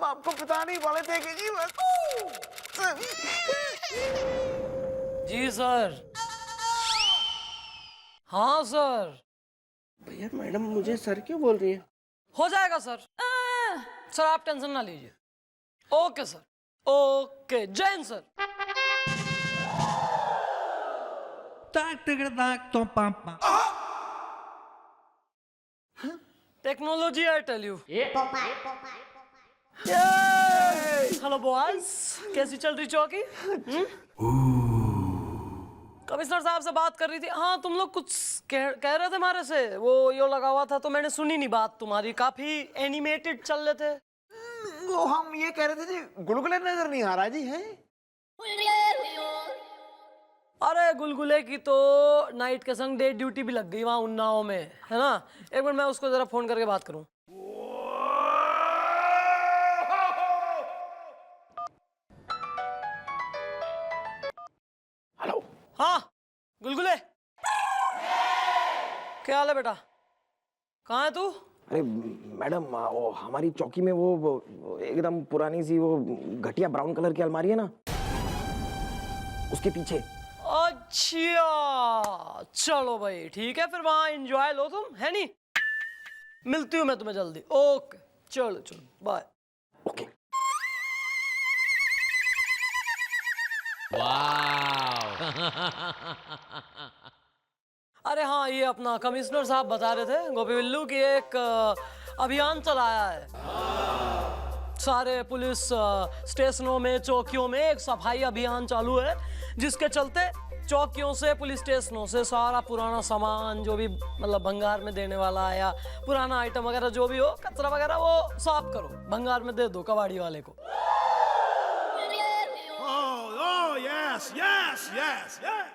आपको पता नहीं वाले थे कि जी जी सर। हाँ सर। भैया मैडम मुझे सर क्यों बोल रही है? हो जाएगा सर। सर आप टेंशन ना लीजिए। Okay sir. ओके जय हिंद sir. Technology I tell you. Hello boys, कैसी चल रही चौकी? कमिश्नर साहब से बात कर रही थी। हाँ तुम लोग कुछ कह रहे थे हमारे से, वो यो लगा हुआ था तो मैंने सुनी नहीं बात तुम्हारी। काफी एनिमेटेड चल रहे थे। वो हम ये कह रहे थे जी गुलगुले नजर नहीं आ रहा जी है। अरे गुलगुले की तो नाइट के संग डे ड्यूटी भी लग गई वहां उन्नाव में, है ना। एक मिनट मैं उसको जरा फोन करके बात करूं। हेलो। हाँ गुलगुले, क्या हाल है बेटा? कहाँ है तू? अरे मैडम वो हमारी चौकी में वो एकदम पुरानी सी वो घटिया ब्राउन कलर की अलमारी है ना, उसके पीछे। अच्छा चलो भाई ठीक है, फिर वहां एंजॉय लो तुम, है नहीं। मिलती हूँ मैं तुम्हें जल्दी। ओके चलो चलो बाय। ओके। अरे हाँ, ये अपना कमिश्नर साहब बता रहे थे गोपी बिल्लू की एक अभियान चलाया है। सारे पुलिस स्टेशनों में, चौकियों में एक सफाई अभियान चालू है, जिसके चलते चौकियों से, पुलिस स्टेशनों से सारा पुराना सामान जो भी मतलब भंगार में देने वाला है या पुराना आइटम वगैरह जो भी हो, कचरा वगैरह, वो साफ करो, भंगार में दे दो कबाड़ी वाले को। Yes, yes, yes, yes.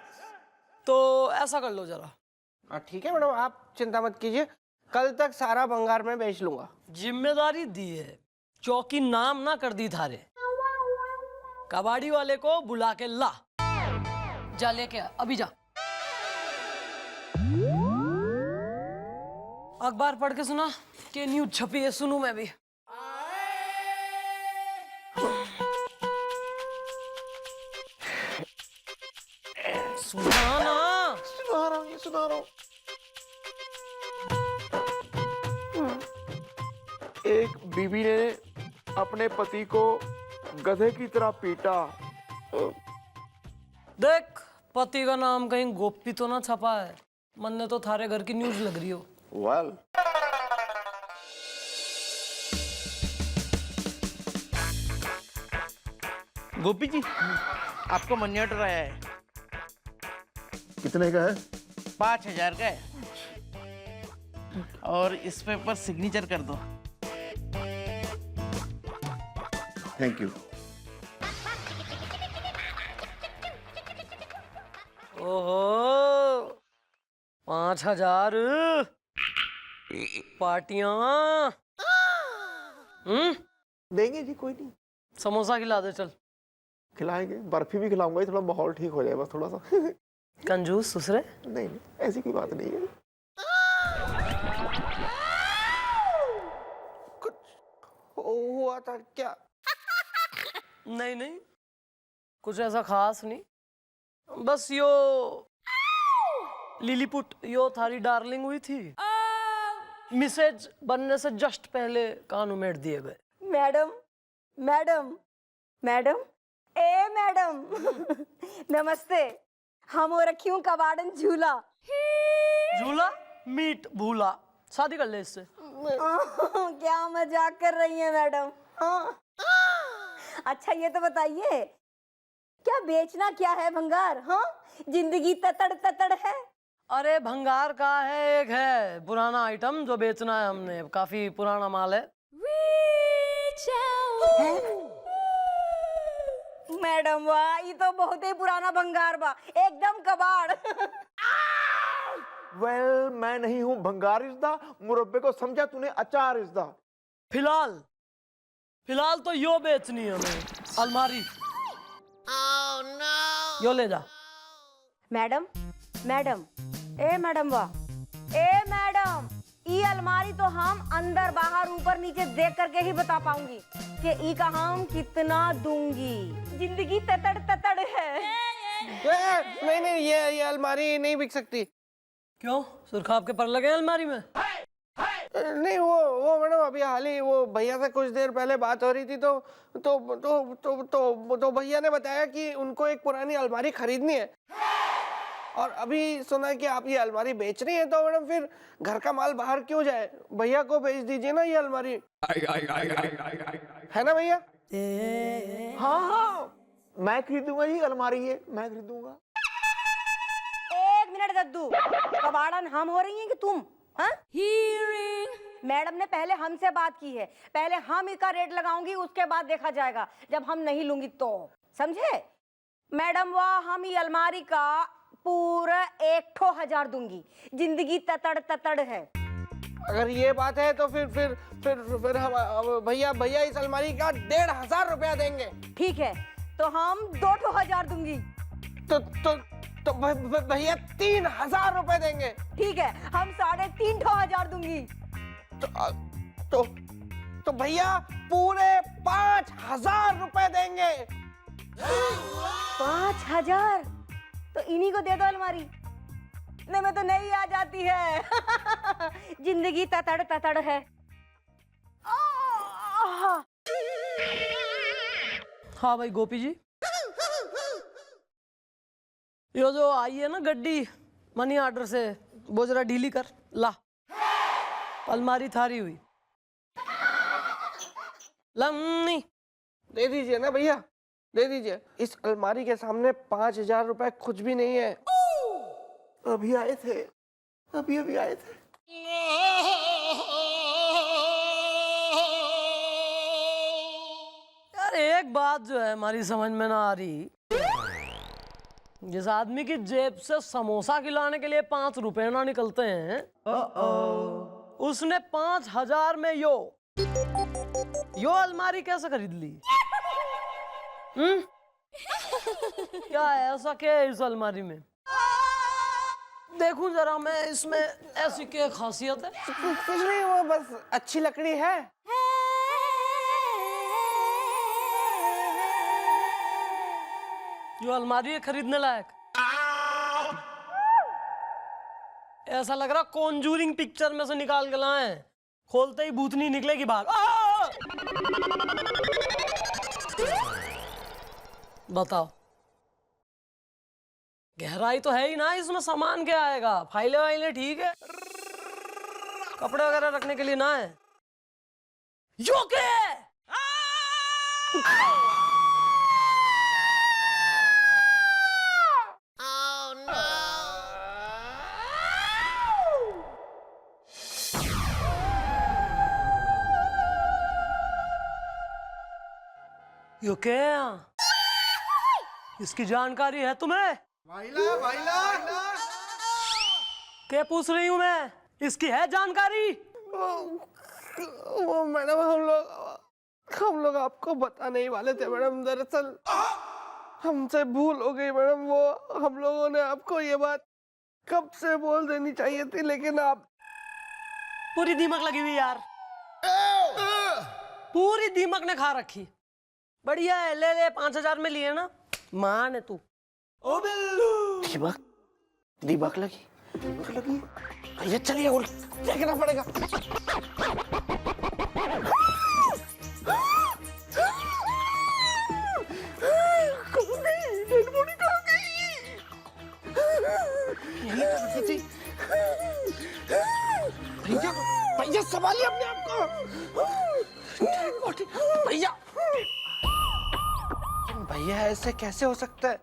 तो ऐसा कर लो जरा। हाँ ठीक है मैडम, आप चिंता मत कीजिए, कल तक सारा भंगार में बेच लूंगा। जिम्मेदारी दी है, चौकी नाम ना कर दी थारे। कबाड़ी वाले को बुला के ला, जा लेके आ, अभी जा। अखबार पढ़ के सुना कि न्यूज छपी है, सुनूं मैं भी। सुना ना। सुना रहा हूँ। एक बीवी ने अपने पति को गधे की तरह पीटा। देख, पति का नाम कहीं गोपी तो ना छपा है, मन ने तो थारे घर की न्यूज लग रही हो। वेल गोपी जी, आपको मनी ऑर्डर आया है। कितने का है? 5000 का है, और इस पे पर सिग्नेचर कर दो। Thank you. ओहो, 5000 पार्टियां। देंगे जी, कोई नहीं। समोसा खिला दे चल। खिलाएंगे, बर्फी भी खिलाऊंगा, थोड़ा माहौल ठीक हो जाए बस थोड़ा सा। कंजूस सुसरे। नहीं नहीं, ऐसी कोई बात नहीं है। कुछ हुआ था क्या? नहीं नहीं, कुछ ऐसा खास नहीं, बस यो लिलीपुट यो थारी डार्लिंग हुई थी, मिसेज बनने से जस्ट पहले कान उमेड़ दिए गए। मैडम मैडम मैडम, ए मैडम नमस्ते। हम हो रखी हूँ कबाड़न झूला। झूला मीट भूला, शादी कर ले इससे। क्या मजाक कर रही हैं मैडम? हाँ। अच्छा ये तो बताइए, क्या बेचना क्या है भंगार? हाँ, जिंदगी ततड़ ततड़ है। अरे भंगार का है, एक है पुराना आइटम जो बेचना है हमने, काफी पुराना माल है। मैडम वाह, ये तो बहुत ही पुराना भंगार बा, एकदम कबाड़। वेल मैं नहीं हूँ भंगार इज़दा, मुरब्बे को समझा तूने अचार इज़दा। फिलहाल फिलहाल तो यो बेचनी है हमें, अलमारी। यो ले जा। मैडम मैडम, ए मैडम वाह, ए मैडम, ई अलमारी तो हम अंदर बाहर ऊपर नीचे देख करके ही बता पाऊंगी कि ई का हम कितना दूंगी। जिंदगी ततड़ ततड़ है। नहीं नहीं, ये अलमारी नहीं बिक सकती। क्यों, सुरखाब के पर लगे हैं अलमारी में? नहीं, वो मैडम अभी हाल ही वो भैया से कुछ देर पहले बात हो रही थी तो भैया ने बताया कि उनको एक पुरानी अलमारी खरीदनी है और अभी सुना कि आप ये अलमारी बेच रही हैं, तो मैडम फिर घर का माल बाहर क्यों जाए, भैया को बेच दीजिए ना ये अलमारी, है ना भैया? हाँ हाँ, मैं खरीदूंगा जी अलमारी, ये मैं खरीदूंगा। एक मिनट दद्दू, कबाड़न हम हो रही हैं कि तुम? हाँ? मैडम ने पहले हमसे बात की है, पहले हम इसका रेट लगाऊंगी, उसके बाद देखा जाएगा जब हम नहीं लूंगी तो, समझे? मैडम वाह, हम ये अलमारी का पूरा 1,000 दूंगी। जिंदगी ततड़ ततड़ है। अगर ये बात है तो फिर हम भैया इस अलमारी का 1,500 रुपया देंगे। ठीक है, तो हम 2,000 दूंगी। तो भैया 3,000 रुपए देंगे। ठीक है, हम 3,500 दूंगी। तो भैया पूरे 5,000 रुपए देंगे। 5,000? तो इन्हीं को दे दो अलमारी। नहीं मैं तो नहीं आ जाती है। जिंदगी ततड़ ततड़ है। हाँ भाई गोपी जी, यो जो आई है ना गड्डी मनी ऑर्डर से, वो जरा ढीली कर ला, अलमारी थारी हुई लम्मी। दे दीजिए ना भैया, दे दीजिए। इस अलमारी के सामने 5,000 रुपए कुछ भी नहीं है। अभी आए थे, अभी आए थे। यार एक बात जो है हमारी समझ में ना आ रही, जिस आदमी की जेब से समोसा खिलाने के लिए 5 रुपए ना निकलते हैं, उसने 5,000 में यो अलमारी कैसे खरीद ली? क्या है ऐसा, क्या है इस अलमारी में? देखूं जरा मैं, इसमें ऐसी क्या खासियत है? कुछ नहीं, वो बस अच्छी लकड़ी है। जो अलमारी है खरीदने लायक? ऐसा लग रहा कॉन्जूरिंग पिक्चर में से निकाल के लाए हैं, खोलते ही भूतनी निकलेगी बाहर। बताओ, गहराई तो है ही ना इसमें, सामान क्या आएगा? फाइलें वाइलें ठीक है, कपड़े वगैरह रखने के लिए ना है। यो क्या है? यो क्या? इसकी जानकारी है तुम्हें? भाईला क्या पूछ रही हूं मैं? इसकी है जानकारी? वो मैडम हम लोग आपको बताने ही वाले थे मैडम, दरअसल हमसे भूल हो गई मैडम। वो हम लोगों ने आपको ये बात कब से बोल देनी चाहिए थी, लेकिन आप पूरी दीमक लगी हुई यार, पूरी दीमक ने खा रखी। बढ़िया है, ले ले 5,000 में लिए ना, मान है तू। ओ बिल्लू, दीमक लगी भैया, चलिए और देखना पड़ेगा। भैया संभालिए अपने आप को। भैया ऐसे कैसे हो सकता है?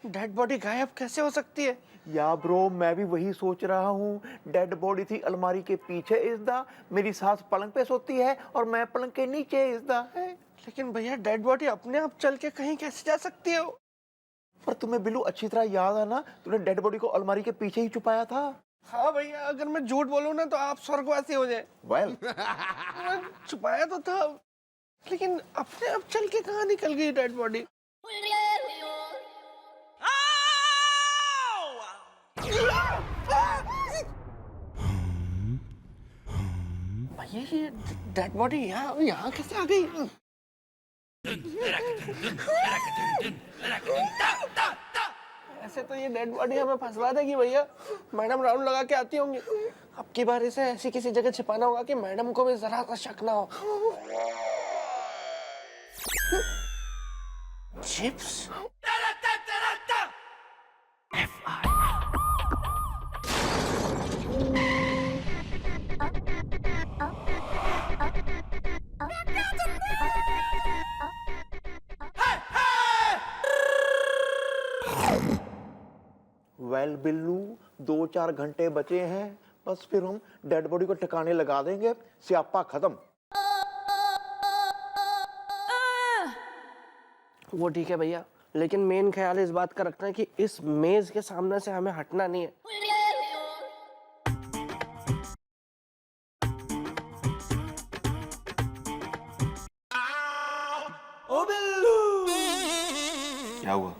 डेड बॉडी गायब कैसे हो सकती है? या ब्रो, मैं भी वही सोच रहा हूँ। डेड बॉडी थी अलमारी के पीछे इज़दा, मेरी सास पलंग पे सोती है और मैं पलंग के नीचे इज़दा है। लेकिन भैया डेड बॉडी अपने आप चल के कहीं कैसे जा सकती है? पर तुम्हें बिल्लू अच्छी तरह याद है ना, तूने डेड बॉडी को अलमारी के पीछे ही छुपाया था। हाँ भैया, अगर मैं झूठ बोलूं ना तो आप स्वर्गवासी हो जाए। वेल, छुपाया तो था, लेकिन अपने आप चल के कहाँ निकल गई डेड बॉडी? oh! 5,000 ये डेड बॉडी यहाँ यहाँ कैसे आ गई? ऐसे तो ये डेड बॉडी हमें फंसवा देगी भैया। मैडम राउंड लगा के आती होंगी। अब की बार इसे ऐसी किसी जगह छिपाना होगा कि मैडम को भी जरा सा शक ना हो। चिप्स? वेल बिल्लू, 2-4 घंटे बचे हैं, बस फिर हम डेड बॉडी को ठिकाने लगा देंगे, स्यापा खत्म। वो ठीक है भैया, लेकिन मेन ख्याल इस बात का रखना है कि इस मेज के सामने से हमें हटना नहीं है। ओ बिल्लू। क्या हुआ?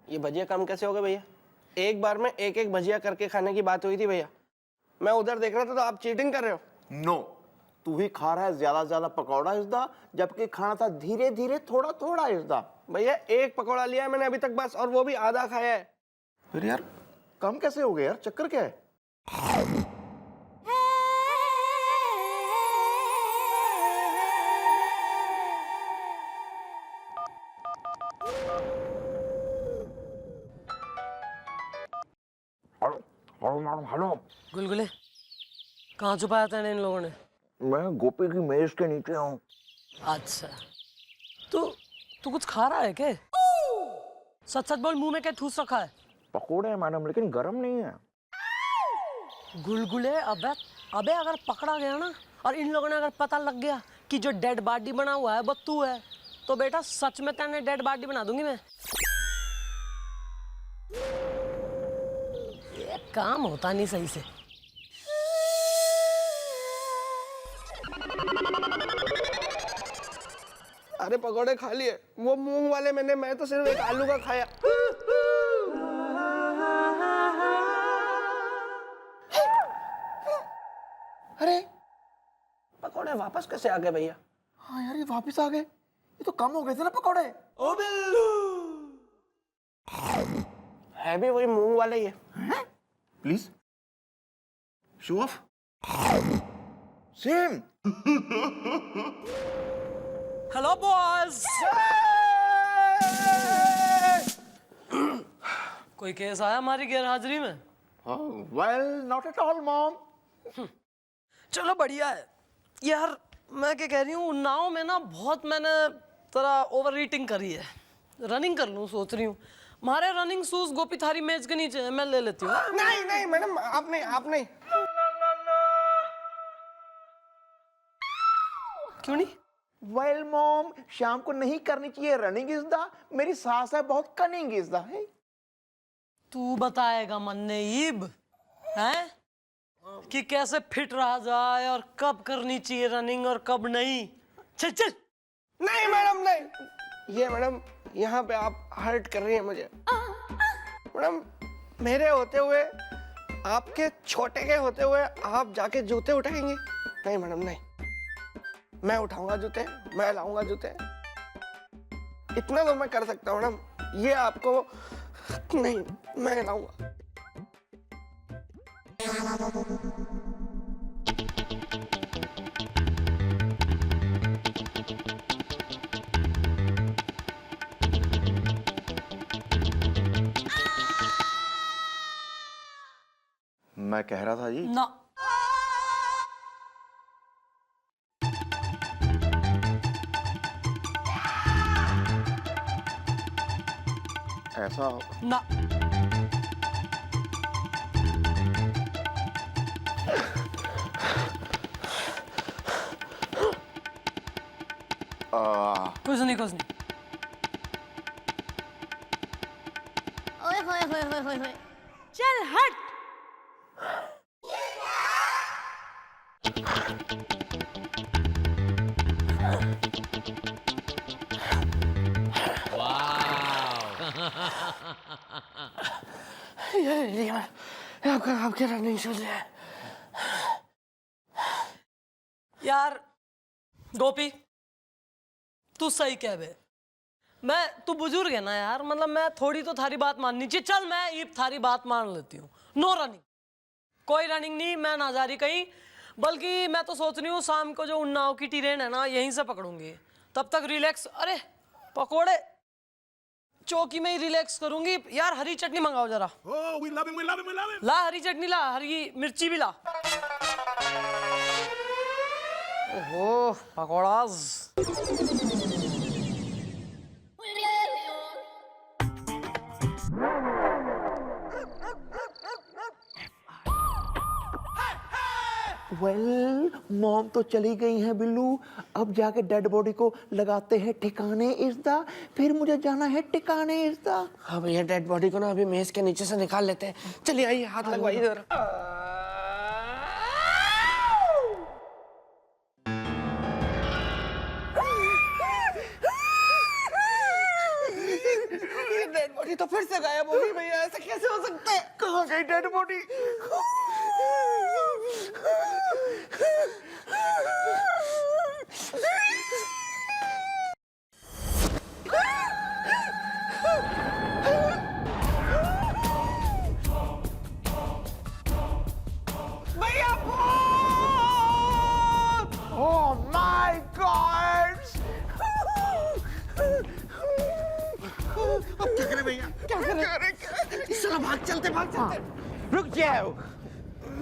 ये भजिया कम कैसे हो गए भैया? एक बार में एक एक भजिया करके खाने की बात हुई थी भैया। मैं उधर देख रहा था तो आप चीटिंग कर रहे हो। नो, तू ही खा रहा है ज्यादा से ज्यादा पकौड़ा इसदा, जबकि खाना था धीरे धीरे थोड़ा थोड़ा इसदा। भैया एक पकौड़ा लिया है मैंने अभी तक बस, और वो भी आधा खाया है। फिर यार कम कैसे हो गए यार? चक्कर क्या है? हेलो, गुलगुले कहाँ छुपाया था इन लोगों ने? मैं गोपी की मेज के नीचे हूँ। अच्छा, तू कुछ खा रहा है क्या? सच सच बोल, मुंह में क्या ठूस रखा है? पकोड़े हैं मैडम, लेकिन गरम नहीं है। गुलगुले, अबे अगर पकड़ा गया ना, और इन लोगों ने अगर पता लग गया कि जो डेड बॉडी बना हुआ है वो तू है, तो बेटा सच में तेने डेड बॉडी बना दूंगी मैं। ये काम होता नहीं सही से। अरे पकौड़े खा लिए, वो मूंग वाले मैं तो सिर्फ एक आलू का खाया। अरे पकौड़े वापस कैसे आ गए भैया? हाँ यार, ये वापस आ गए। ये तो कम हो गए थे ना पकोड़े। ओ बिल्लू। है भी वही मूंग वाले ही है। Please show off. Same. Hello boys. कोई केस आया हमारी गैर हाजिरी में? Well not at all mom. चलो बढ़िया है यार। मैं क्या कह रही हूँ, नाव में ना बहुत मैंने थोड़ा ओवर ईटिंग करी है। रनिंग कर लूँ सोच रही हूँ। हमारे रनिंग शूज गोपी थारी मेज के नीचे है, मैं ले लेती हूँ। नहीं नहीं मैडम, आप नहीं। क्यों नहीं? वेल मॉम, शाम को नहीं करनी चाहिए रनिंग इज द, मेरी सास है बहुत कनिंग इज द है। तू बताएगा मन्नेब हैं कि कैसे फिट रहा जाए और कब करनी चाहिए रनिंग और कब नहीं। चल चल। नहीं मैडम नहीं। ये मैडम यहाँ पे आप हर्ट कर रही हैं मुझे। मैडम मेरे होते हुए, आपके छोटे के होते हुए आप जाके जूते उठाएंगे? नहीं मैडम नहीं, मैं उठाऊंगा जूते, मैं लाऊंगा जूते। इतना तो मैं कर सकता हूँ मैडम, ये आपको नहीं, मैं लाऊंगा। मैं कह रहा था जी, ना ऐसा ना कुछ नहीं ओए होए होए होए होए होए, चल हट। ये आपके रनिंग शूज है। यार गोपी, तू सही कह बे। तू बुजुर्ग है ना यार, मतलब मैं थोड़ी तो थारी बात माननी चाहिए। चल मैं ये थारी बात मान लेती हूँ। नो रनिंग, कोई रनिंग नहीं, मैं ना जा रही कहीं। बल्कि मैं तो सोच रही हूँ शाम को जो उन्नाव की ट्रेन है ना, यहीं से पकड़ूंगी। तब तक रिलैक्स, अरे पकोड़े चौकी में ही रिलैक्स करूंगी। यार हरी चटनी मंगाओ जरा। ला हरी चटनी ला, हरी मिर्ची भी ला। ओहो पकौड़ाज। वेल मॉम तो चली गई हैं बिल्लू, अब जाके डेड बॉडी को लगाते हैं ठिकाने इज़्दा, फिर मुझे जाना है ठिकाने इज़्दा। हाँ भैया, डेड बॉडी को ना अभी मेज के नीचे से निकाल लेते हैं। चलिए आइए, हाथ लगवाइए इधर। ये डेड बॉडी तो फिर से गायब हो गई भैया, ऐसा कैसे हो सकता है? कहाँ गई dead body? Oh my God! अब क्या करें भैया, क्या करें? चलो भाग चलते। रुक जाओ,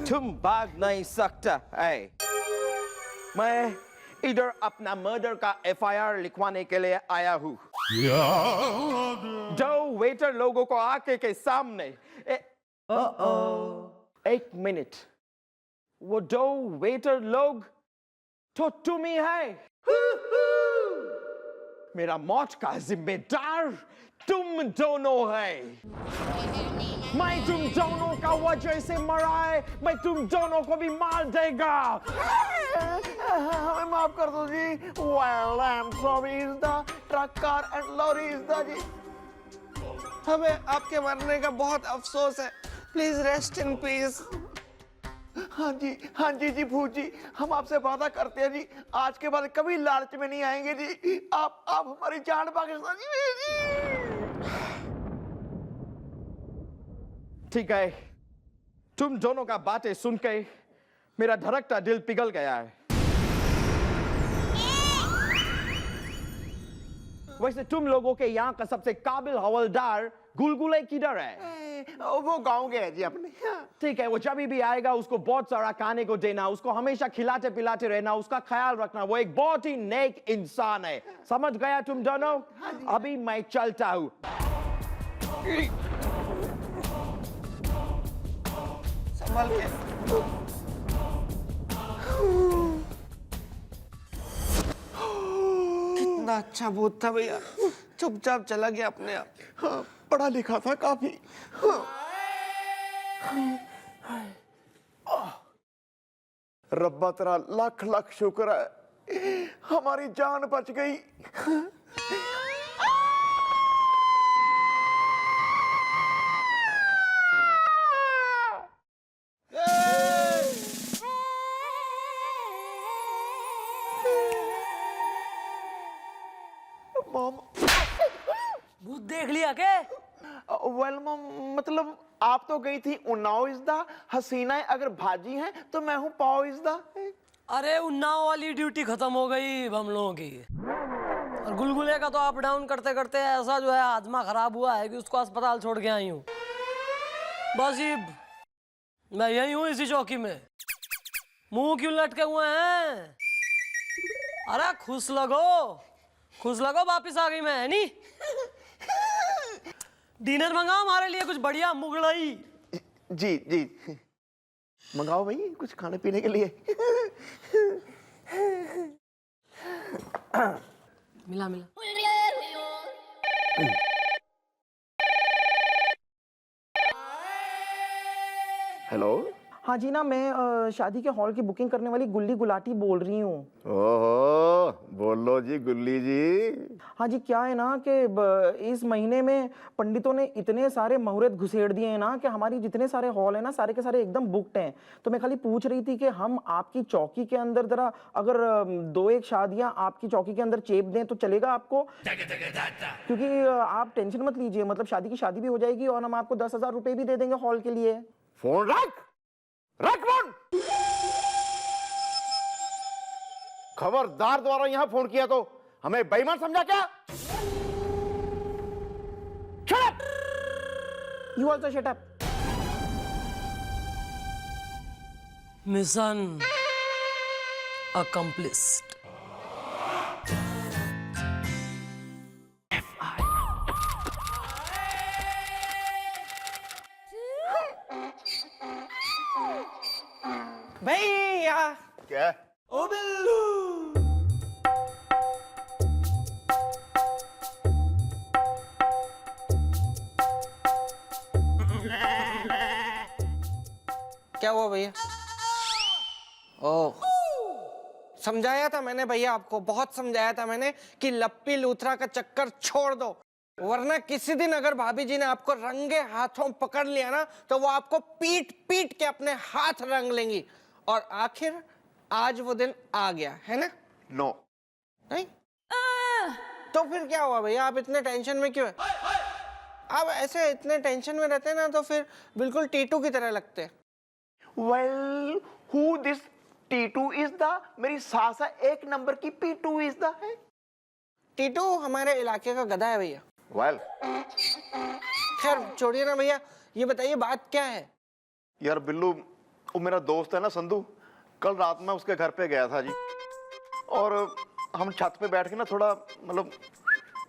तुम भाग नहीं सकता है। मैं इधर अपना मर्डर का FIR लिखवाने के लिए आया हूँ। दो वेटर लोगों को आके के सामने एक मिनट, वो दो वेटर लोग तो तुम ही है। मेरा मौत का जिम्मेदार तुम दोनों है। मैं तुम दोनों का वजह से मरा है, मैं तुम दोनों को भी मार देगा। हमें माफ कर दो जी। Well, I'm sorry इज़्दा, ट्रक कार एंड लॉरी इज़्दा जी। हमें आपके मरने का बहुत अफसोस है। Please rest in peace. हाँ जी भूत जी, हम आपसे वादा करते हैं जी, आज के बाद कभी लालच में नहीं आएंगे जी। आप हमारी जान पाकिस्तानी जी। ठीक है, तुम दोनों का बातें सुन के मेरा धड़कता दिल पिघल गया है। वैसे तुम लोगों के यहाँ का सबसे काबिल हवलदार गुलगुले किधर है? वो गाँव गए जी अपने। ठीक है, वो जब भी आएगा उसको बहुत सारा खाने को देना, उसको हमेशा खिलाते पिलाते रहना, उसका ख्याल रखना। वो एक बहुत ही नेक इंसान है। समझ गया तुम दोनों? अभी मैं चलता हूँ। संभल के। कितना अच्छा भूत था भैया, चुपचाप चला गया अपने आप। हाँ, पढ़ा लिखा था काफी। रब्बा तेरा लाख लाख शुक्र है, हमारी जान बच गई। मॉम, भूत देख लिया के? वेल मॉम, मतलब आप तो गई थी उन्नाव इज़्दा, हसीनाएं अगर भाजी हैं तो मैं हूँ पाव इज़्दा। अरे उन्नाव वाली ड्यूटी खत्म हो गई हम लोगों की। और गुलगुले का तो अप डाउन करते करते ऐसा जो है आजमा खराब हुआ है कि उसको अस्पताल छोड़ के आई हूँ। बस ये मैं यही हूँ इसी चौकी में। मुंह क्यों लटके हुए हैं? अरे खुश लगो, वापिस आ गई मैं, है नी? डिनर मंगाओ हमारे लिए कुछ बढ़िया मुगलई। जी मंगाओ भाई कुछ खाने पीने के लिए। मिला हेलो। हाँ जी ना, मैं शादी के हॉल की बुकिंग करने वाली गुल्ली गुलाटी बोल रही हूँ। ओहो, बोलो बोलो जी गुल्ली जी। हाँ जी, क्या है ना कि इस महीने में पंडितों ने इतने सारे मुहूर्त घुसेड़ दिए हैं ना कि हमारी जितने सारे हॉल है ना, सारे के सारे एकदम बुकड हैं। तो मैं खाली पूछ रही थी कि हम आपकी चौकी के अंदर जरा अगर 2-1 शादियां आपकी चौकी के अंदर चेप दें तो चलेगा आपको? क्योंकि आप टेंशन मत लीजिए, मतलब शादी की शादी भी हो जाएगी और हम आपको 10,000 रुपए भी दे देंगे हॉल के लिए। फोन रख, रख फोन। खबरदार दोबारा यहां फोन किया तो हमें बेईमान समझा क्या? Shut up! You also shut up. Mission accomplished. भैया क्या? ओ बिल्लू। क्या हुआ भैया? ओह, समझाया था मैंने भैया, आपको बहुत समझाया था मैंने कि लप्पी लूथरा का चक्कर छोड़ दो, वरना किसी दिन अगर भाभी जी ने आपको रंगे हाथों पकड़ लिया ना तो वो आपको पीट पीट के अपने हाथ रंग लेंगी। और आखिर आज वो दिन आ गया है ना? नो। नहीं? तो फिर क्या हुआ भैया, आप इतने टेंशन में क्यों है? आप ऐसे इतने टेंशन में रहते हैं ना तो फिर बिल्कुल टीटू की तरह लगते हैं। Well, who this T2 is the? मेरी सासा 1 नंबर की P2 is the है। टीटू हमारे इलाके का गधा है भैया। Well, खैर छोड़िए ना भैया, ये बताइए बात क्या है? यार बिल्लू, वो मेरा दोस्त है ना संधू, कल रात में उसके घर पे गया था जी, और हम छत पे बैठ के ना थोड़ा मतलब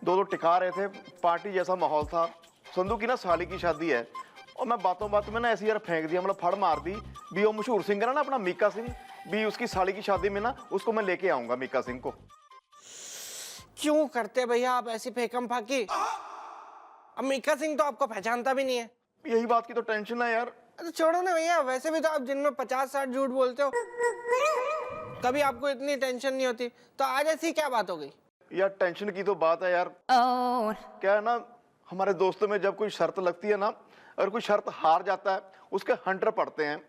2-2 टिका रहे थे, पार्टी जैसा माहौल था। संधू की ना साली की शादी है, और मैं बातों बातों में ना ऐसी यार फेंक दिया, मतलब फड़ मार दी भी वो मशहूर सिंगर है ना अपना मीका सिंह, भी उसकी साली की शादी में ना उसको मैं लेके आऊंगा मीका सिंह को। क्यों करते भैया आप ऐसी फेकम फाकी? अब मीका सिंह तो आपको पहचानता भी नहीं है। यही बात की तो टेंशन है यार। तो छोड़ो ना भैया, वैसे भी तो आप दिन में 50-60 झूठ बोलते हो, कभी आपको इतनी टेंशन नहीं होती, तो आज ऐसी क्या बात हो गई? यार टेंशन की तो बात है यार। क्या है ना, हमारे दोस्तों में जब कोई शर्त लगती है ना, अगर कोई शर्त हार जाता है उसके हंटर पड़ते हैं।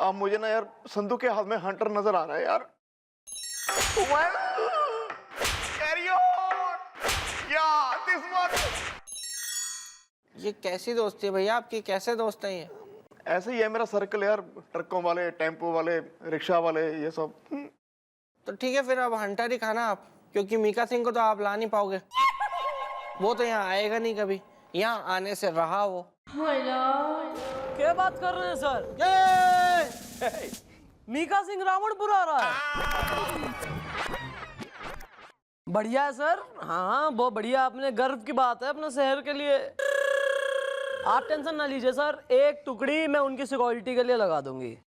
अब मुझे ना यार संधू के हाथ में हंटर नजर आ रहा है यार। Carry on! Yeah, this one! ये कैसी दोस्ती है भैया आपकी, कैसे दोस्त हैं ये? ऐसे ही है मेरा सर्कल यार, ट्रकों वाले, टेम्पो वाले, रिक्शा वाले, ये सब। तो ठीक है फिर अब हंटर ही खाना आप, क्योंकि मीका सिंह को तो आप ला नहीं पाओगे, वो तो यहाँ आएगा नहीं कभी, यहाँ आने से रहा वो। क्या बात कर रहे हैं सर? मीका सिंह रावणपुर आ रहा है। बढ़िया है सर, हाँ बहुत बढ़िया, अपने गर्व की बात है अपने शहर के लिए। आप टेंशन ना लीजिए सर, एक टुकड़ी मैं उनकी सिक्योरिटी के लिए लगा दूंगी।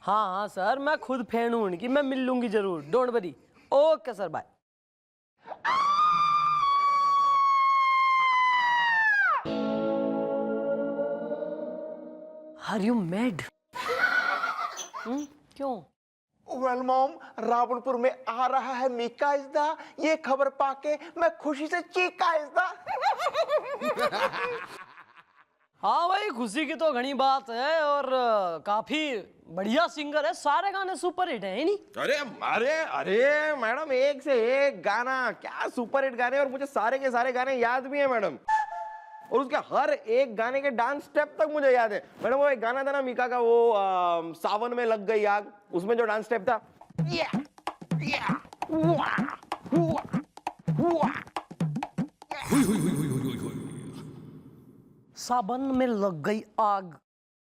हाँ हाँ सर, मैं खुद फैन हूँ उनकी, मैं मिल लूंगी जरूर, don't worry. Okay sir, bye. Are you mad? क्यों? वेल मॉम, रावणपुर में आ रहा है मीका इज़दा, ये खबर पाके मैं खुशी से चीका इज़दा। हाँ भाई, खुशी की तो घनी बात है, और काफी बढ़िया सिंगर है, सारे गाने सुपर हिट हैं नहीं? अरे अरे अरे मैडम, एक से एक गाना, क्या सुपर हिट गाने, और मुझे सारे के सारे गाने याद भी है मैडम, और उसके हर एक गाने के डांस स्टेप तक मुझे याद है मैडम। वो एक गाना था ना मीका का, वो सावन में लग गई आग, उसमें जो डांस स्टेप था, सावन में लग गई आग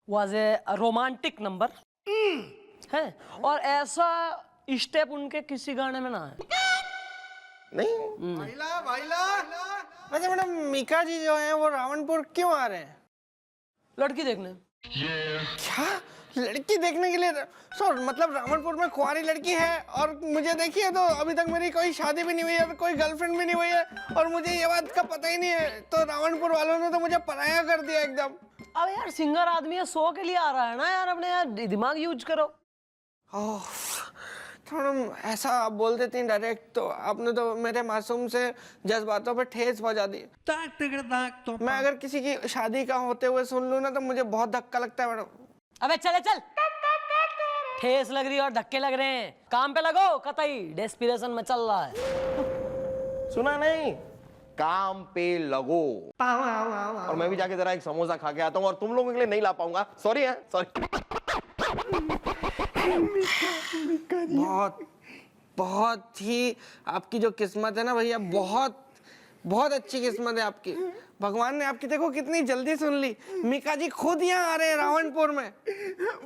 वाज ए रोमांटिक नंबर है, और ऐसा स्टेप उनके किसी गाने में ना है। नहीं वैसे मैडम मीका जी जो हैं वो रावणपुर क्यों आ रहे हैं? लड़की देखने। क्या लड़की देखने के लिए? सर मतलब रावणपुर में कुंवारी लड़की है और मुझे देखी है, तो अभी तक मेरी कोई शादी भी नहीं हुई है, कोई गर्लफ्रेंड भी नहीं हुई है, और मुझे ये बात का पता ही नहीं है, तो रावणपुर वालों ने तो मुझे पराया कर दिया एकदम। अब यार सिंगर आदमी है, शो के लिए आ रहा है ना यार, अपने यार दिमाग यूज करो। थोड़ा ऐसा आप बोल देती हैं डायरेक्ट, तो आपने तो मेरे मासूम से जज्बातों पे ठेस पहुंचा दी। मैं अगर किसी की शादी का होते हुए सुन लूं ना तो मुझे बहुत धक्का लगता है मैडम। अबे चले चल, ठेस लग रही है और धक्के लग रहे हैं, काम पे लगो, कतई डेस्पिरेशन में चल रहा है। सुना नहीं, काम पे लगो। और मैं भी जाके जरा एक समोसा खा के आता हूँ, और तुम लोगों के लिए नहीं ला पाऊंगा, सॉरी है, सॉरी। बहुत बहुत ही आपकी जो किस्मत है ना भैया, बहुत बहुत अच्छी किस्मत है आपकी। भगवान ने आपकी देखो कितनी जल्दी सुन ली। मीका जी खुद यहाँ आ रहे हैं रावणपुर में।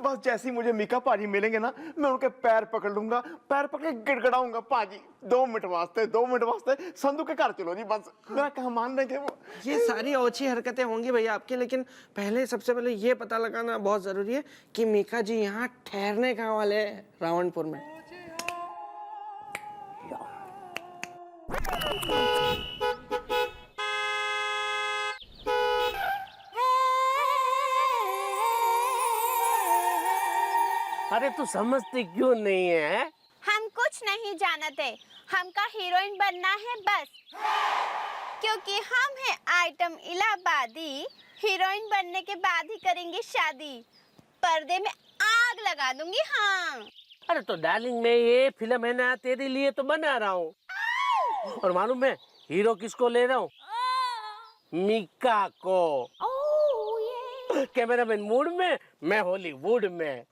बस जैसे ही मुझे मीका पाजी मिलेंगे ना, मैं उनके पैर पकड़ लूंगा, पैर पकड़ के गिड़गड़ाऊंगा, पाजी 2 मिनट वास्ते, 2 मिनट वास्ते संधू के घर चलो जी, बस मेरा कहा मान देंगे वो। ये सारी ओछी हरकतें होंगी भैया आपकी, लेकिन पहले सबसे पहले ये पता लगाना बहुत जरूरी है कि मीका जी यहाँ ठहरने कहाँ वाले हैं रावणपुर में। अरे तू समझती क्यों नहीं है? हम कुछ नहीं जानते, हमका हीरोइन बनना है बस, क्योंकि हम हैं आइटम इलाहाबादी। हीरोइन बनने के बाद ही करेंगे शादी, पर्दे में आग लगा दूंगी। हाँ अरे तो डार्लिंग, मैं ये फिल्म है ना तेरे लिए तो बना रहा हूँ, और मालूम है हीरो किसको ले रहा हूँ? मीका को। कैमरामैन मूड में, मैं हॉलीवुड में।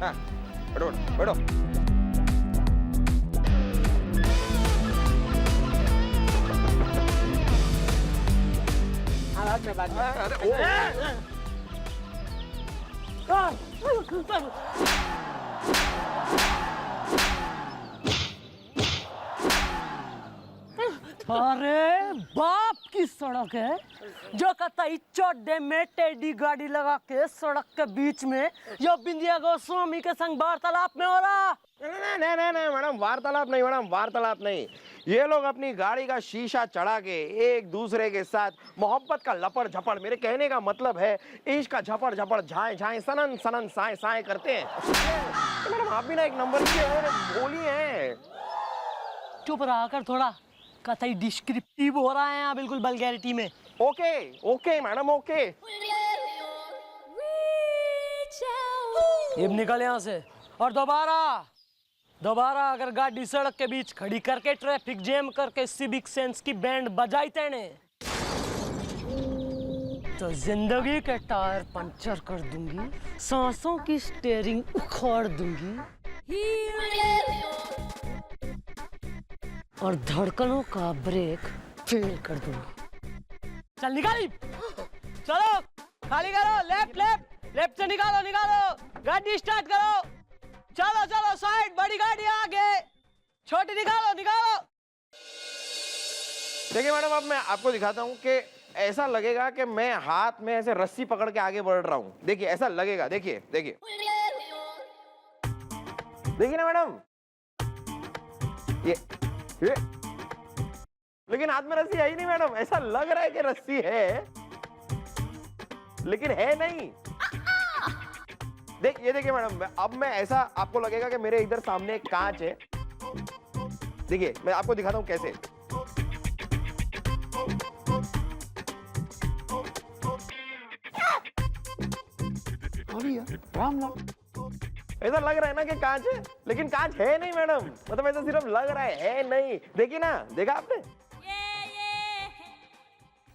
हाँ, बैठो बैठो। अरे बाप की सड़क है जो कतई चौडे में टेढ़ी गाड़ी लगा के सड़क के बीच में यो बिंदिया गोस्वामी के संग वार्तालाप में हो रहा। नहीं मैडम, वार्तालाप नहीं मैडम, वार्तालाप नहीं। ये लोग अपनी गाड़ी का शीशा चढ़ा के एक दूसरे के साथ मोहब्बत का लपड़ झपड़, मेरे कहने का मतलब है इश्क का झपड़ झपड़, झाए झाए, सनन सनन, साए साए करते हैं। तो मैडम आप भी ना एक नंबर की बोली है। चुप रहा कर थोड़ा, कतई डिस्क्रिप्टिव हो रहा है यहाँ बिल्कुल वल्गैरिटी में। Okay okay madam, okay. अब निकल यहाँ से, और दोबारा अगर गाड़ी सड़क के बीच खड़ी करके ट्रैफिक जैम करके सिविक सेंस की बैंड बजाई तेने तो जिंदगी के टायर पंचर कर दूंगी, सांसों की स्टीयरिंग उखाड़ दूंगी और धड़कनों का ब्रेक फेल कर दूंगी। चल निकाली, चलो खाली करो, लेफ्ट से निकालो, गाड़ी स्टार्ट करो, चलो साइड, बड़ी गाड़ी आगे, छोटी निकालो। देखिए मैडम, अब मैं आपको दिखाता हूँ कि ऐसा लगेगा कि मैं हाथ में ऐसे रस्सी पकड़ के आगे बढ़ रहा हूँ। देखिए ऐसा लगेगा, देखिए ना मैडम, ये लेकिन हाथ में रस्सी है ही नहीं मैडम। ऐसा लग रहा है कि रस्सी है लेकिन है नहीं। ये देखिए मैडम, अब मैं ऐसा आपको लगेगा कि मेरे इधर सामने एक कांच है। देखिए मैं आपको दिखाता हूं कैसे। ऐसा लग रहा है ना कि कांच है, लेकिन कांच है नहीं मैडम। मतलब ऐसा सिर्फ लग रहा है नहीं। देखिए ना, देखा आपने?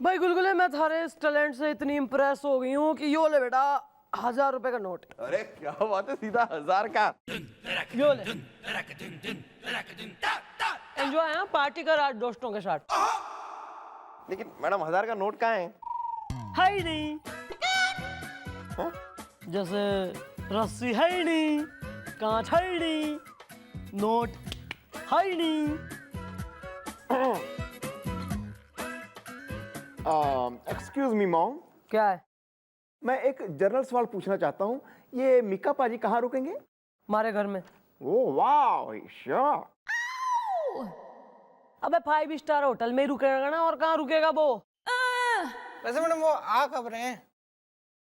भाई गुलगुले, मैं थारे इस टैलेंट से इतनी इंप्रेस हो गई हूँ कि यो ले बेटा 1000 रुपए का नोट। अरे क्या बात है, सीधा 1000 का। यो ले, एंजॉय है, पार्टी कर आज दोस्तों के साथ। लेकिन मैडम 1000 का नोट कहाँ है? है ही नहीं। हाँ? जैसे रस्सी है ही नहीं, कांच है ही नहीं, नोट है ही नहीं। एक्सक्यूज मी मॉम, क्या है? मैं एक जनरल सवाल पूछना चाहता हूँ। ये मीका पाजी कहाँ रुकेंगे? हमारे घर में। ओह वाह, श्योर। अबे 5 स्टार होटल में ही रुकेगा ना, और कहाँ रुकेगा वो? वैसे मैडम वो आ कब रहे हैं?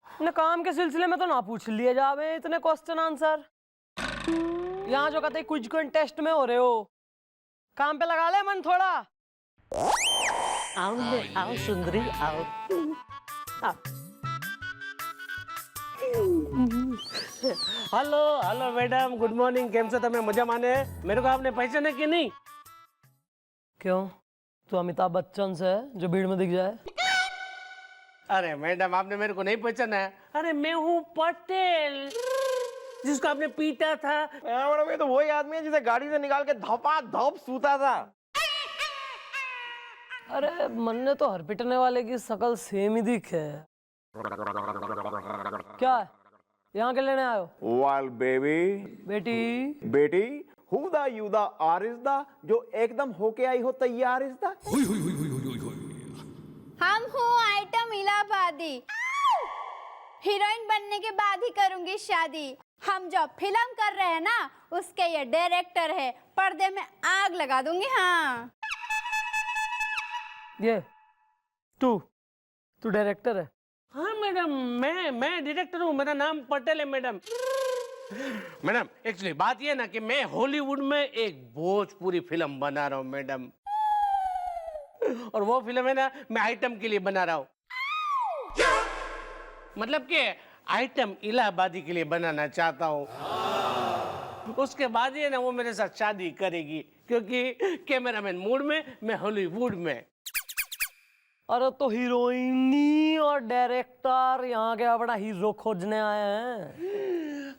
ना काम के सिलसिले में तो ना पूछ लिए जावे इतने क्वेश्चन आंसर। यहाँ जो कहते क्विज टेस्ट में हो रहे हो, काम पे लगा ले मन थोड़ा। आओ ले, आओ सुंदरी आओ। Hello hello madam, good morning. કેમ છો તમે? મજામાં ને? मेरे को आपने पहचाना कि नहीं? क्यों, तू अमिताभ बच्चन से जो भीड़ में दिख जाए? अरे मैडम, आपने मेरे को नहीं पहचाना है? अरे मैं हूँ पटेल, जिसको आपने पीटा था। मैडम ये तो वही आदमी है जिसे गाड़ी से निकाल के धपा धप सूता था। अरे मन ने तो हर पिटने वाले की शकल सेम ही दिखे। क्या है, यहाँ के लेने आयो? Well baby, बेटी बेटी हुदा युदा आरिज़दा, जो एकदम होके आई हो तैयार इज़दा। हम हूँ आइटम इलाहाबादी, हीरोइन बनने के बाद ही करूंगी शादी। हम जो फिल्म कर रहे हैं ना, उसके ये डायरेक्टर है, पर्दे में आग लगा दूंगी। हाँ, ये तू डायरेक्टर है? हाँ मैडम, मैं डायरेक्टर हूँ, मेरा नाम पटेल है मैडम। मैडम एक्चुअली बात ये ना कि मैं हॉलीवुड में एक भोजपुरी फिल्म बना रहा हूँ मैडम, और वो फिल्म है ना, मैं आइटम के लिए बना रहा हूँ। मतलब कि आइटम इलाहाबादी के लिए बनाना चाहता हूँ। उसके बाद ये ना वो मेरे साथ शादी करेगी, क्योंकि कैमरामैन मूड में, मैं हॉलीवुड में। अरे तो हीरोइनी और डायरेक्टर यहाँ के अपना हीरो खोजने आए हैं।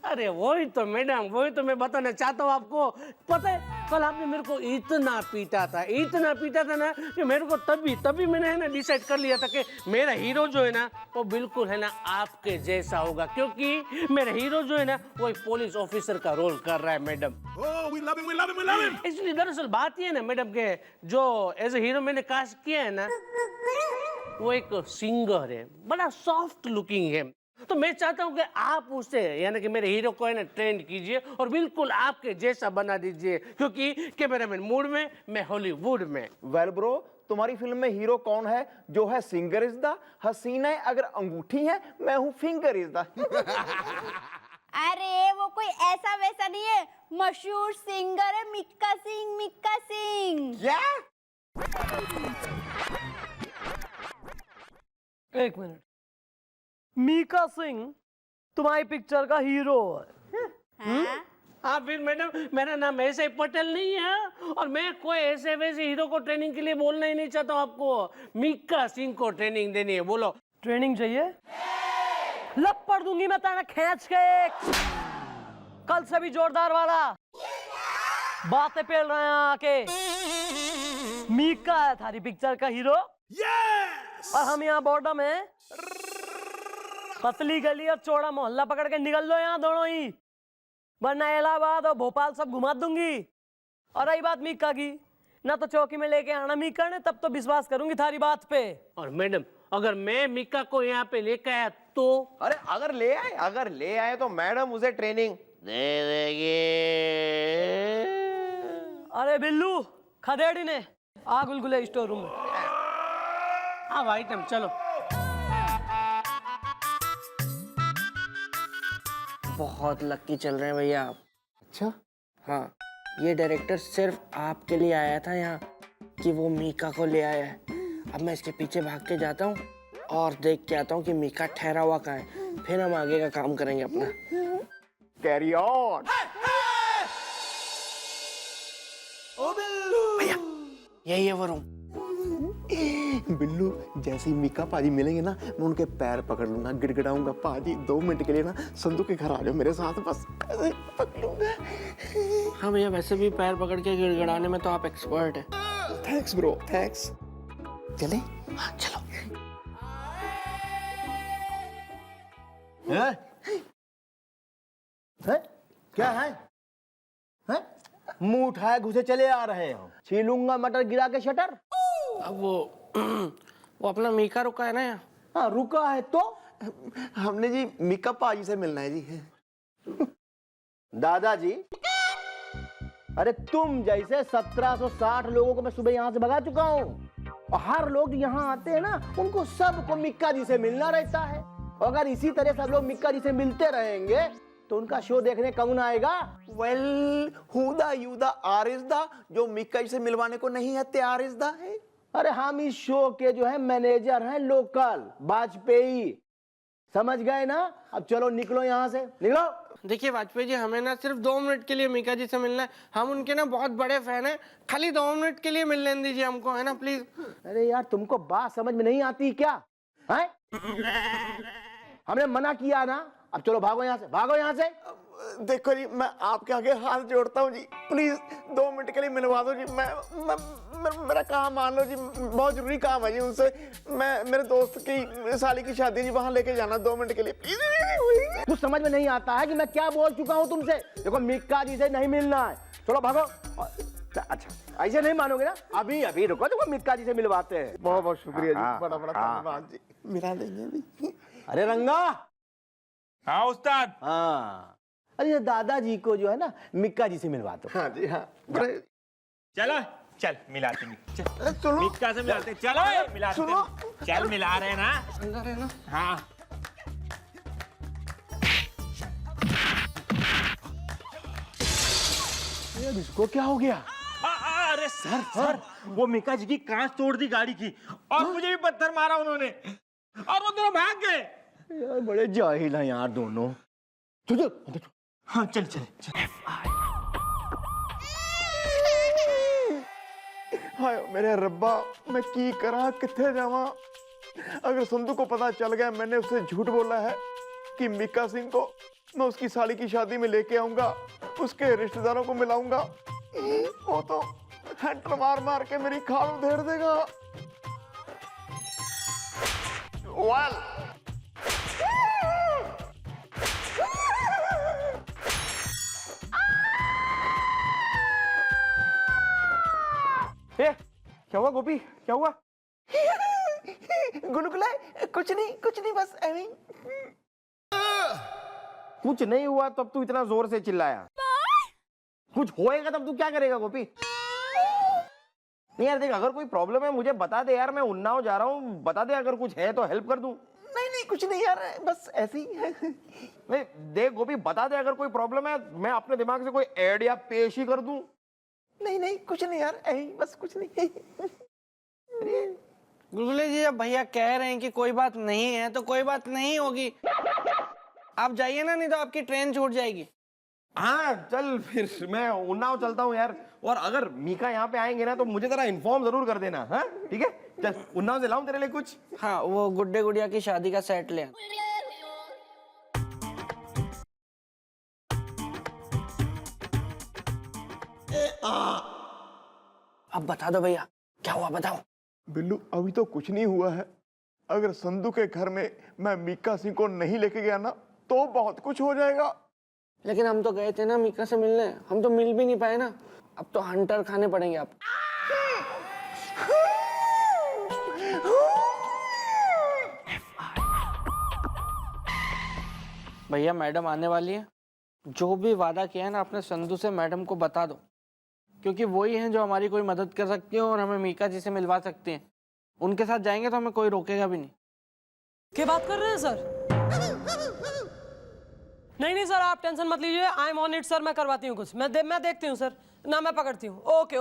अरे वही तो मैडम, वही तो मैं बताना चाहता हूँ आपको। पता है कल आपने मेरे को इतना पीटा था ना, कि मेरे को तभी मैंने है ना डिसाइड कर लिया था कि मेरा हीरो जो है ना, वो बिल्कुल है ना आपके जैसा होगा, क्योंकि मेरा हीरो जो है ना, वो एक पुलिस ऑफिसर का रोल कर रहा है मैडम। एक्चुअली दरअसल बात ये है ना मैडम के जो एज ए हीरो मैंने कास्ट किया है ना, वो एक सिंगर है, बड़ा सॉफ्ट लुकिंग है। तो मैं चाहता हूँ कि आप उसे यानी कि मेरे हीरो को है ना ट्रेंड कीजिए और बिल्कुल आपके जैसा बना दीजिए, क्योंकि कैमरामैन मूड में, मैं हॉलीवुड में। वेल ब्रो, तुम्हारी फिल्म में हीरो कौन है? जो है सिंगर इज द हसीना है, अगर अंगूठी है मैं हूँ फिंगर इज द। अरे वो कोई ऐसा वैसा नहीं है, मशहूर सिंगर है मिक्का सिंह। क्या? एक मिनट, मीका सिंह तुम्हारी पिक्चर का हीरो है? हाँ फिर मैडम, मेरा नाम ऐसे ही पटेल नहीं है, और मैं कोई ऐसे वैसे हीरो को ट्रेनिंग के लिए बोलना ही नहीं चाहता हूँ आपको। मिक्का सिंह को ट्रेनिंग देनी है, बोलो। ट्रेनिंग चाहिए? लपड़ दूंगी मैं तेरा खींच के, कल से भी जोरदार वाला। बातें पेल रहे हैं आके। मीका है थारी पिक्चर का हीरो, और हम यहाँ बॉर्डर में पतली गली और चौड़ा मोहल्ला पकड़ के निकल लो यहाँ दोनों ही, वरना इलाहाबाद और भोपाल सब घुमा दूंगी। और रही बात मीका की, ना तो चौकी में लेके आना मीका ने, तब तो विश्वास करूंगी थारी बात पे। और मैडम अगर मैं मीका को यहाँ पे लेकर आया तो? अरे अगर ले आए तो मैडम उसे ट्रेनिंग दे देगी। अरे बिल्लू खदेड़ी ने आ गुलगुले स्टोर रूम में। अब आइटम चलो। बहुत लक्की चल रहे हैं भैया आप। अच्छा, हाँ, ये डायरेक्टर सिर्फ आपके लिए आया था यहाँ, कि वो मीका को ले आया है। अब मैं इसके पीछे भाग के जाता हूँ और देख के आता हूँ कि मीका ठहरा हुआ कहाँ है, फिर हम आगे का काम करेंगे अपना। Carry on. ओ बिल्लू, भैया यही है वो रूम। बिल्लू जैसे ही मीका पाजी मिलेंगे ना, मैं उनके पैर पकड़ लूंगा, गिड़गिड़ाऊंगा, पाजी 2 मिनट के लिए ना संधू के घर आ जाओ मेरे साथ, बस ऐसे पकड़ लूंगा। हाँ भैया, वैसे भी पैर पकड़ के गिड़गिड़ाने में तो आप एक्सपर्ट हैं। Thanks bro, thanks. चले? हाँ चलो। है? क्या है? मुंह उठाए घुसे चले आ रहे हो। छीलूंगा मटर गिरा के शटर। अब वो अपना मीका रुका है ना यहाँ। हाँ रुका है तो हमने जी मीका पाजी से मिलना है जी। दादाजी अरे तुम जैसे 1760 लोगों को मैं सुबह यहाँ से भगा चुका हूँ, और हर लोग यहाँ आते हैं ना, उनको सबको मिक्का जी से मिलना रहता है। और अगर इसी तरह सब लोग मिक्का जी से मिलते रहेंगे तो उनका शो देखने कौन आएगा? वेल हुदा युदा आरिजदा जो मिक्का जी से मिलवाने को नहीं है तैयारिजदा है। अरे हम इस शो के जो है मैनेजर हैं, लोकल वाजपेयी, समझ गए ना? अब चलो निकलो यहाँ से, निकलो। देखिए वाजपेयी जी, हमें ना सिर्फ 2 मिनट के लिए मीका जी से मिलना है। हम उनके ना बहुत बड़े फैन हैं, खाली 2 मिनट के लिए मिल लेने दीजिए हमको, है ना प्लीज। अरे यार तुमको बात समझ में नहीं आती क्या है? हमने मना किया ना, अब चलो भागो यहाँ से, भागो यहाँ से। देखो जी, मैं आपके आगे हाथ जोड़ता हूँ जी, प्लीज 2 मिनट के लिए मिलवा दो जी। मेरा काम मान लो जी, बहुत जरूरी काम है जी उनसे। मैं मेरे दोस्त की साली की शादी जी, वहां लेके जाना 2 मिनट के लिए प्लीज। कुछ समझ में नहीं आता है कि मैं क्या बोल चुका हूँ तुमसे? देखो मिक्का जी से नहीं मिलना है, चलो भागो। अच्छा ऐसे नहीं मानोगे ना, अभी अभी रुको, देखो मिक्का जी से मिलवाते हैं। बहुत बहुत शुक्रिया जी, बड़ा बड़ा धन्यवाद जी, मिला देंगे भी। अरे रंगा। हाँ उस्ताद। हाँ, अरे दादाजी को जो है ना मिक्का जी से मिलवा दो। हाँ जी हाँ। चलो चल मिलाते हैं। अरे सुनो, मिक्का से मिलाते हैं। चलो मिलाते हैं। सुनो। चल मिला रहे हैं ना। अंदर है ना। हाँ इसको क्या हो गया? अरे सर वो मिक्का जी की कांच तोड़ दी गाड़ी की, और मुझे भी पत्थर मारा उन्होंने, और वो दोनों भाग गए। यार बड़े जाहिल हैं यार दोनों। चलो हाँ चल चल चल। हाय मेरे रब्बा, मैं की करा, किथे जावा? अगर संधू को पता चल गया मैंने उससे झूठ बोला है कि मिक्का सिंह को मैं उसकी साली की शादी में लेके आऊंगा, उसके रिश्तेदारों को मिलाऊंगा, वो तो हैंटर मार मार के मेरी खाल उधेड़ देगा। वाल क्या हुआ गोपी, क्या हुआ? गुलगुला, कुछ नहीं बस ऐਵੇਂ ही। कुछ नहीं हुआ तब तू इतना जोर से चिल्लाया। कुछ होएगा तब तू क्या करेगा गोपी? नहीं यार देख, अगर कोई प्रॉब्लम है मुझे बता दे यार, मैं उन्नाव जा रहा हूँ, बता दे अगर कुछ है तो हेल्प कर दूं। नहीं कुछ नहीं यार, बस ऐसे ही है। नहीं देख गोपी, बता दे अगर कोई प्रॉब्लम है, मैं अपने दिमाग से कोई आइडिया पेश ही कर दूं। नहीं कुछ नहीं यार, ऐसे बस कुछ नहीं। गुलगुले जी, जब भैया कह रहे हैं कि कोई बात नहीं है तो कोई बात नहीं होगी। आप जाइए ना, नहीं तो आपकी ट्रेन छूट जाएगी। हाँ चल फिर मैं उन्नाव चलता हूँ यार, और अगर मीका यहाँ पे आएंगे ना तो मुझे जरा इन्फॉर्म जरूर कर देना। हाँ ठीक है, चल उन्नाव से लाऊं तेरे लिए कुछ। हाँ, वो गुड्डे गुड़िया की शादी का सेट ले। अब बता दो भैया, क्या हुआ बताओ। बिल्लू अभी तो कुछ नहीं हुआ है, अगर संधू के घर में मैं मिक्का सिंह को नहीं लेके गया ना तो बहुत कुछ हो जाएगा। लेकिन हम तो गए थे ना मीका से मिलने, हम तो मिल भी नहीं पाए ना। अब तो हंटर खाने पड़ेंगे आप। भैया मैडम आने वाली है, जो भी वादा किया है ना अपने संधू से मैडम को बता दो, क्योंकि वही हैं जो हमारी कोई मदद कर सकती है और हमें मीका जी से मिलवा सकती हैं। उनके साथ जाएंगे तो हमें कोई रोकेगा भी नहीं। क्या बात कर रहे हैं सर? नहीं सर, आप टेंशन मत लीजिए, I am on it sir, मैं करवाती हूँ कुछ। मैं देखती हूँ सर, ना मैं पकड़ती हूँ। Okay.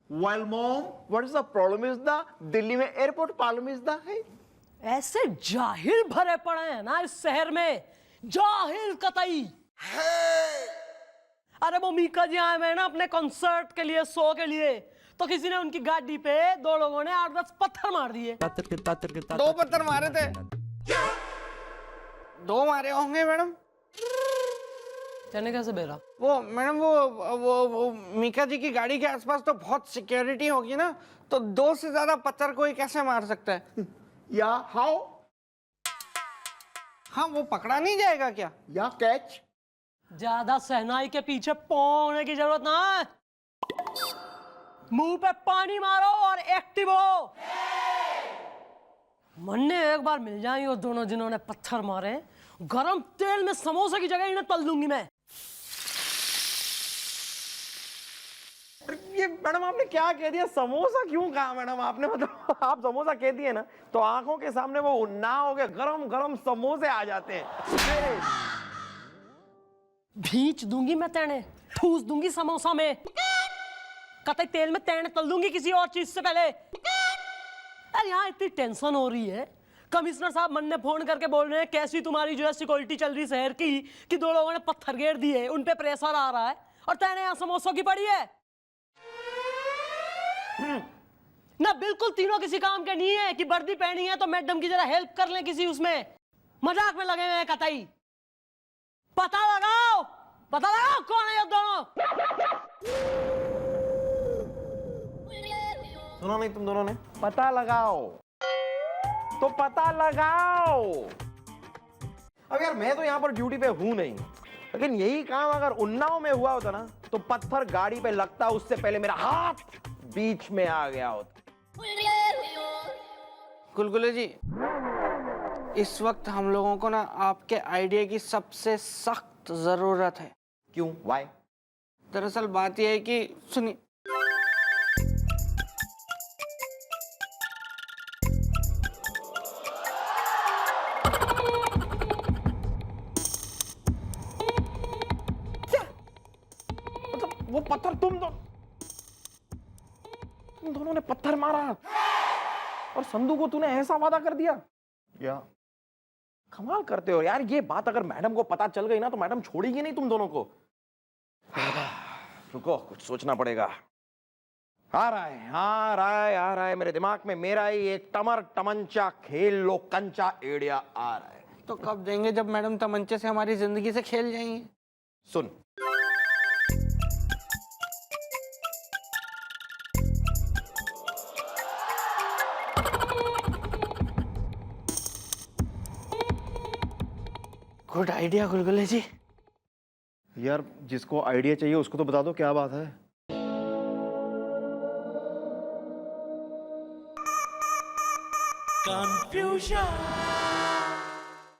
Well mom, what is the problem is the Delhi में एयरपोर्ट प्रॉब्लम इज द है। ऐसे जाहिल भरे पड़े हैं ना इस शहर में, जाहिल कतई। अरे वो मीका जी आए हैं ना अपने कॉन्सर्ट के लिए, शो के लिए, तो किसी ने उनकी गाड़ी पे 2 लोगों ने 8-10 पत्थर मार दिए। 2 पत्थर मारे थे? 2 मारे होंगे मैडम। कहने कैसे बेरा? वो मैडम वो मीका जी की गाड़ी के आसपास तो बहुत सिक्योरिटी होगी ना, तो 2 से ज्यादा पत्थर कोई कैसे मार सकता है? या हाउ? हाँ, वो पकड़ा नहीं जाएगा क्या? या कैच? ज्यादा सहनाई के पीछे पौने की जरूरत ना है। मुंह पे पानी मारो और एक्टिव हो। मन्ने एक बार मिल जाएंगे वो दोनों जिन्होंने पत्थर मारे, गरम तेल में समोसे की जगह इन्हें तल दूंगी मैं। ये मैडम आपने क्या कह दिया? समोसा क्यों कहा मैडम आपने? मतलब आप समोसा कह दिए ना तो आंखों के सामने वो उन्नाव के गरम गरम समोसे आ जाते हैं। भींच दूंगी मैं तेने, ठूस दूंगी समोसा में, कतई तेल में तेने तल दूंगी किसी और चीज से पहले। अरे यहाँ इतनी टेंशन हो रही है, कमिश्नर साहब मन ने फोन करके बोल रहे हैं कैसी तुम्हारी जो है सिक्योरिटी चल रही शहर की, कि 2 लोगों ने पत्थर घेर दिए, उन पे प्रेशर आ रहा है, और तेने यहाँ समोसों की पड़ी है ना। बिल्कुल तीनों किसी काम के नहीं है कि वर्दी पहनी है तो मैडम की जरा हेल्प कर लें किसी उसमें, मजाक में लगे हुए हैं कतई। पता लगाओ कौन है ये दोनों। सुना नहीं तुम दोनों ने? पता लगाओ तो पता लगाओ। अब यार मैं तो यहाँ पर ड्यूटी पे हूं नहीं, लेकिन यही काम अगर उन्नाव में हुआ होता ना तो पत्थर गाड़ी पे लगता उससे पहले मेरा हाथ बीच में आ गया होता। गुलगुले जी, इस वक्त हम लोगों को ना आपके आइडिया की सबसे सख्त जरूरत है। क्यों? वाई? दरअसल बात यह है कि सुनिए, मतलब वो पत्थर तुम दोनों ने पत्थर मारा और संधू को तूने ऐसा वादा कर दिया? या कमाल करते हो यार। ये बात अगर मैडम को पता चल गई ना तो मैडम छोड़ेगी नहीं तुम दोनों को। रुको, कुछ सोचना पड़ेगा। आ रहा है मेरे दिमाग में मेरा ही एक टमर टमंचा खेल लो कंचा एड़िया आ रहा है। तो कब देंगे जब मैडम तमंचे से हमारी जिंदगी से खेल जाएंगी? सुन, गुड आइडिया गुलगुले जी। यार जिसको आइडिया चाहिए उसको तो बता दो क्या बात है। Confusion.